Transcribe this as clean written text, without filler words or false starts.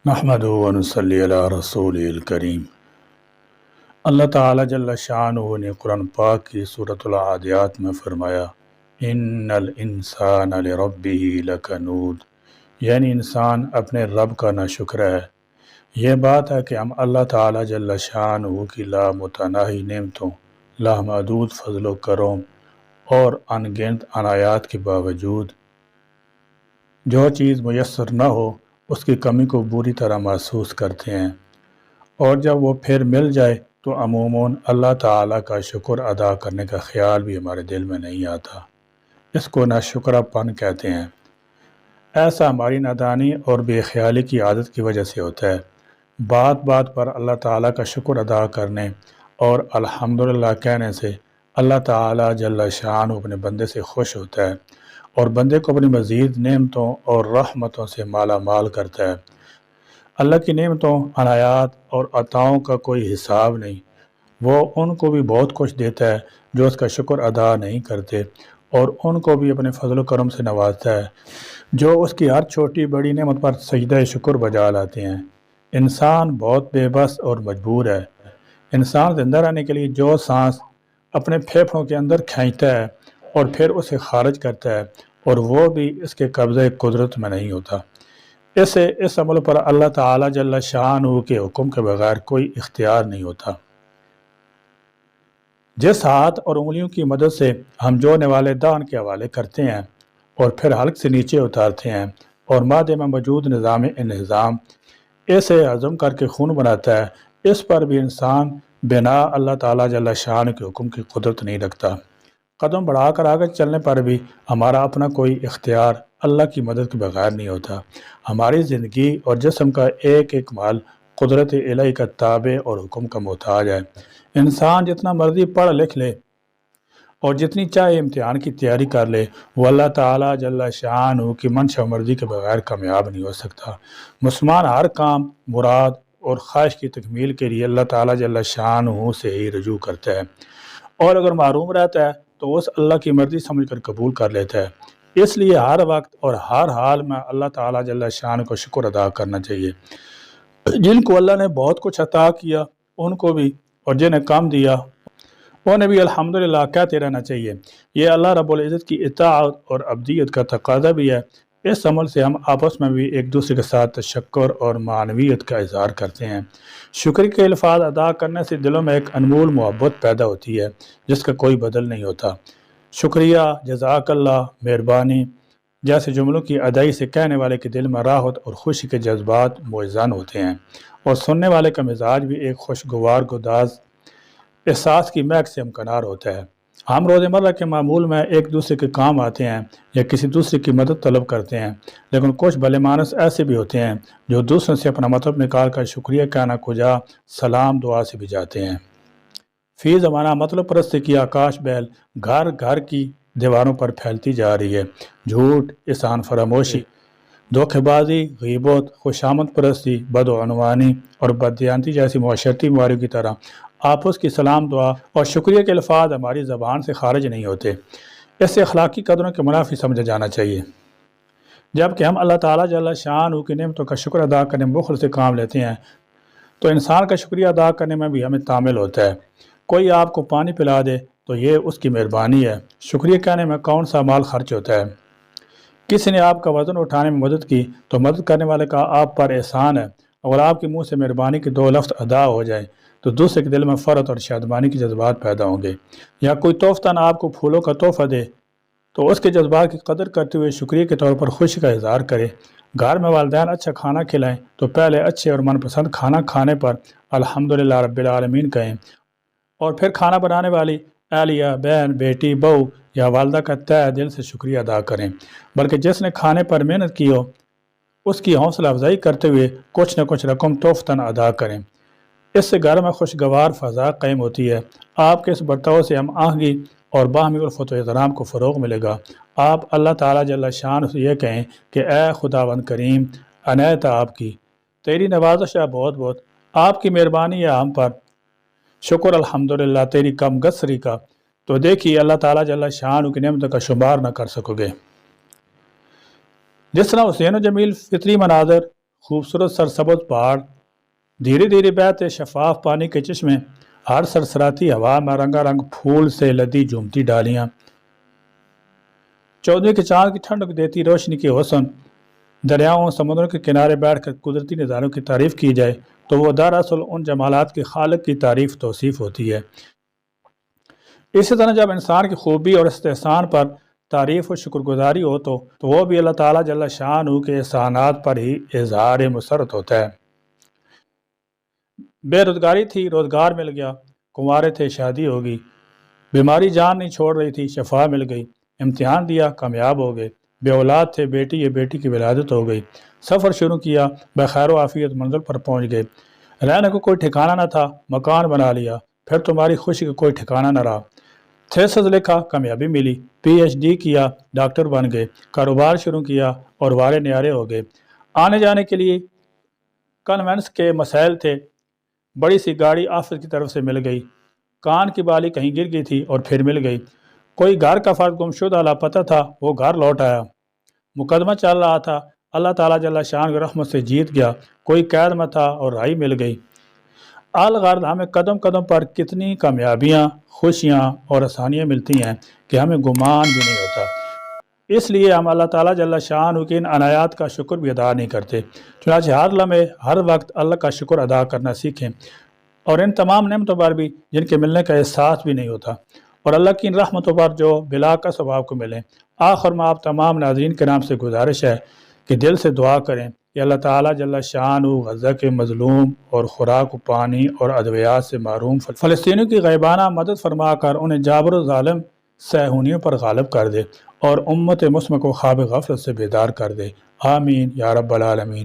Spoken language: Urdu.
نحمدہ و نصلی علی رسول الکریم۔ اللہ تعالیٰ جل شانہ نے قرآن پاک کی سورۃ العادیات میں فرمایا ان الانسان لربہ لکنود، یعنی انسان اپنے رب کا ناشکر ہے۔ یہ بات ہے کہ ہم اللہ تعالیٰ جل شانہ کی لامتناہی نعمتوں، لامحدود فضل و کرم اور ان گنت عنایات کے باوجود جو چیز میسر نہ ہو اس کی کمی کو بری طرح محسوس کرتے ہیں، اور جب وہ پھر مل جائے تو عموماً اللہ تعالیٰ کا شکر ادا کرنے کا خیال بھی ہمارے دل میں نہیں آتا۔ اس کو ناشکرہ پن کہتے ہیں۔ ایسا ہماری نادانی اور بے خیالی کی عادت کی وجہ سے ہوتا ہے۔ بات بات پر اللہ تعالیٰ کا شکر ادا کرنے اور الحمدللہ کہنے سے اللہ تعالیٰ جل شانہ اپنے بندے سے خوش ہوتا ہے اور بندے کو اپنی مزید نعمتوں اور رحمتوں سے مالا مال کرتا ہے۔ اللہ کی نعمتوں، عنایات اور عطاؤں کا کوئی حساب نہیں۔ وہ ان کو بھی بہت کچھ دیتا ہے جو اس کا شکر ادا نہیں کرتے، اور ان کو بھی اپنے فضل و کرم سے نوازتا ہے جو اس کی ہر چھوٹی بڑی نعمت پر سجدہ شکر بجا لاتے ہیں۔ انسان بہت بے بس اور مجبور ہے۔ انسان زندہ رہنے کے لیے جو سانس اپنے پھیپھڑوں کے اندر کھینچتا ہے اور پھر اسے خارج کرتا ہے، اور وہ بھی اس کے قبضہ قدرت میں نہیں ہوتا۔ اس عمل پر اللہ تعالیٰ جل شانہ کے حکم کے بغیر کوئی اختیار نہیں ہوتا۔ جس ہاتھ اور انگلیوں کی مدد سے ہم جو نوالے دان کے حوالے کرتے ہیں اور پھر حلق سے نیچے اتارتے ہیں اور معدے میں موجود نظام انہضام اسے ہضم کر کے خون بناتا ہے، اس پر بھی انسان بنا اللہ تعالیٰ جل شانہ کے حکم کی قدرت نہیں رکھتا۔ قدم بڑھا کر آگے چلنے پر بھی ہمارا اپنا کوئی اختیار اللہ کی مدد کے بغیر نہیں ہوتا۔ ہماری زندگی اور جسم کا ایک ایک مال قدرت الہی کا تابع اور حکم کا محتاج ہے۔ انسان جتنا مرضی پڑھ لکھ لے اور جتنی چاہے امتحان کی تیاری کر لے، وہ اللہ تعالیٰ جل شانہ کی منشا مرضی کے بغیر کامیاب نہیں ہو سکتا۔ مسلمان ہر کام، مراد اور خواہش کی تکمیل کے لیے اللہ تعالیٰ جل شانہ سے ہی رجوع کرتا ہے، اور اگر محروم رہتا ہے تو اس اللہ کی مرضی سمجھ کر قبول کر لیتا ہے۔ اس لیے ہر وقت اور ہر حال میں اللہ تعالیٰ جل شانہ کو شکر ادا کرنا چاہیے۔ جن کو اللہ نے بہت کچھ عطا کیا ان کو بھی، اور جنہیں کم دیا انہیں بھی الحمدللہ کہتے رہنا چاہیے۔ یہ اللہ رب العزت کی اطاعت اور عبدیت کا تقاضا بھی ہے۔ اس عمل سے ہم آپس میں بھی ایک دوسرے کے ساتھ تشکر اور معنویت کا اظہار کرتے ہیں۔ شکر کے الفاظ ادا کرنے سے دلوں میں ایک انمول محبت پیدا ہوتی ہے جس کا کوئی بدل نہیں ہوتا۔ شکریہ، جزاک اللہ، مہربانی جیسے جملوں کی ادائی سے کہنے والے کے دل میں راحت اور خوشی کے جذبات موزن ہوتے ہیں، اور سننے والے کا مزاج بھی ایک خوشگوار گداز احساس کی مہک سے ہمکنار ہوتا ہے۔ ہم روزمرہ کے معمول میں ایک دوسرے کے کام آتے ہیں یا کسی دوسرے کی مدد طلب کرتے ہیں، لیکن کچھ بھلے مانس ایسے بھی ہوتے ہیں جو دوسروں سے اپنا مطلب نکال کر شکریہ کہنا کجا سلام دعا سے بھی جاتے ہیں۔ فی زمانہ مطلب پرستی کی آکاش بیل گھر گھر کی دیواروں پر پھیلتی جا رہی ہے۔ جھوٹ، احسان فراموشی، دھوکے بازی، غیبت، خوشامد پرستی، بدعنوانی اور بددیانتی جیسی معاشرتی بیماریوں کی طرح آپس کی سلام دعا اور شکریہ کے الفاظ ہماری زبان سے خارج نہیں ہوتے۔ اس سے اخلاقی قدروں کے منافی سمجھا جانا چاہیے۔ جبکہ ہم اللہ تعالیٰ جل شانہ کی نعمتوں کا شکر ادا کرنے میں بخل سے کام لیتے ہیں تو انسان کا شکریہ ادا کرنے میں بھی ہمیں تعامل ہوتا ہے۔ کوئی آپ کو پانی پلا دے تو یہ اس کی مہربانی ہے۔ شکریہ کہنے میں کون سا مال خرچ ہوتا ہے؟ کسی نے آپ کا وزن اٹھانے میں مدد کی تو مدد کرنے والے کا آپ پر احسان ہے۔ اگر آپ کے منہ سے مہربانی کے دو لفظ ادا ہو جائیں تو دوسرے کے دل میں فرحت اور شادمانی کے جذبات پیدا ہوں گے۔ یا کوئی توفتاً آپ کو پھولوں کا تحفہ دے تو اس کے جذبات کی قدر کرتے ہوئے شکریہ کے طور پر خوشی کا اظہار کرے۔ گھر میں والدین اچھا کھانا کھلائیں تو پہلے اچھے اور من پسند کھانا کھانے پر الحمدللہ رب العالمین کہیں، اور پھر کھانا بنانے والی اہلیہ، بہن، بیٹی، بہو یا والدہ کا تہہ دل سے شکریہ ادا کریں، بلکہ جس نے کھانے پر محنت کی ہو اس کی حوصلہ افزائی کرتے ہوئے کچھ نہ کچھ رقم توفتاً ادا کریں۔ اس سے گھر میں خوشگوار فضا قائم ہوتی ہے۔ آپ کے اس برتاؤ سے ہم آہنگی اور باہمی الفت و احترام کو فروغ ملے گا۔ آپ اللہ تعالیٰ جل شانہ سے یہ کہیں کہ اے خداوند کریم، عنایت آپ کی، تیری نوازش ہے بہت بہت، آپ کی مہربانی ہے ہم پر، شکر الحمدللہ تیری کم گسری کا، تو دیکھیے اللہ تعالیٰ جل شانہ کی نعمتوں کا شمار نہ کر سکو گے۔ جس طرح حسین و جمیل فطری مناظر خوبصورت سرسبز پہاڑ، دھیرے دھیرے بہتے شفاف پانی کے چشمے، ہر سرسراتی ہوا میں رنگا رنگ پھول سے لدی جھومتی ڈالیاں، چودھویں کے چاند کی ٹھنڈک دیتی روشنی کی حسن۔ دریاؤں سمندروں کے کنارے بیٹھ کر قدرتی نظاروں کی تعریف کی جائے تو وہ دراصل ان جمالات کے خالق کی تعریف توصیف ہوتی ہے۔ اسی طرح جب انسان کی خوبی اور استحسان پر تعریف و شکر گزاری ہو تو وہ بھی اللہ تعالیٰ جل شانہ کے احسانات پر ہی اظہار مسرت ہوتا ہے۔ بے روزگاری تھی، روزگار مل گیا، کنوارے تھے، شادی ہو گئی، بیماری جان نہیں چھوڑ رہی تھی، شفا مل گئی، امتحان دیا، کامیاب ہو گئے، بے اولاد تھے، بیٹی یا بیٹی کی ولادت ہو گئی، سفر شروع کیا، بخیر و عافیت منزل پر پہنچ گئے، رہنے کو کوئی ٹھکانہ نہ تھا، مکان بنا لیا، پھر تمہاری خوشی کا کوئی ٹھکانہ نہ رہا، تھیسس لکھا، کامیابی ملی، پی ایچ ڈی کیا، ڈاکٹر بن گئے، کاروبار شروع کیا اور وارے نیارے ہو گئے، آنے جانے کے لیے کنوینس کے مسائل تھے، بڑی سی گاڑی آفس کی طرف سے مل گئی، کان کی بالی کہیں گر گئی تھی اور پھر مل گئی، کوئی گھر کا فرد گمشدہ لاپتہ تھا، وہ گھر لوٹ آیا، مقدمہ چل رہا تھا، اللہ تعالیٰ جل شان کی رحمت سے جیت گیا، کوئی قید میں تھا اور رہائی مل گئی۔ الغرض ہمیں قدم قدم پر کتنی کامیابیاں، خوشیاں اور آسانیاں ملتی ہیں کہ ہمیں گمان بھی نہیں ہوتا۔ اس لیے ہم اللہ تعالیٰ جل شانہ کی ان عنایات کا شکر بھی ادا نہیں کرتے۔ چنانچہ ہر لمحے ہر وقت اللہ کا شکر ادا کرنا سیکھیں، اور ان تمام نعمتوں پر بھی جن کے ملنے کا احساس بھی نہیں ہوتا، اور اللہ کی ان رحمتوں پر جو بلا کا ثواب کو ملیں۔ آخر میں آپ تمام ناظرین کے نام سے گزارش ہے کہ دل سے دعا کریں کہ اللہ تعالیٰ جل شانہ غزہ کے مظلوم اور خوراک و پانی اور ادویات سے محروم فلسطینیوں کی غیبانہ مدد فرما کر انہیں جابر و ظالم صہیونیوں پر غالب کر دے اور امت مسلمہ کو خواب غفلت سے بیدار کر دے۔ آمین یا رب العالمین۔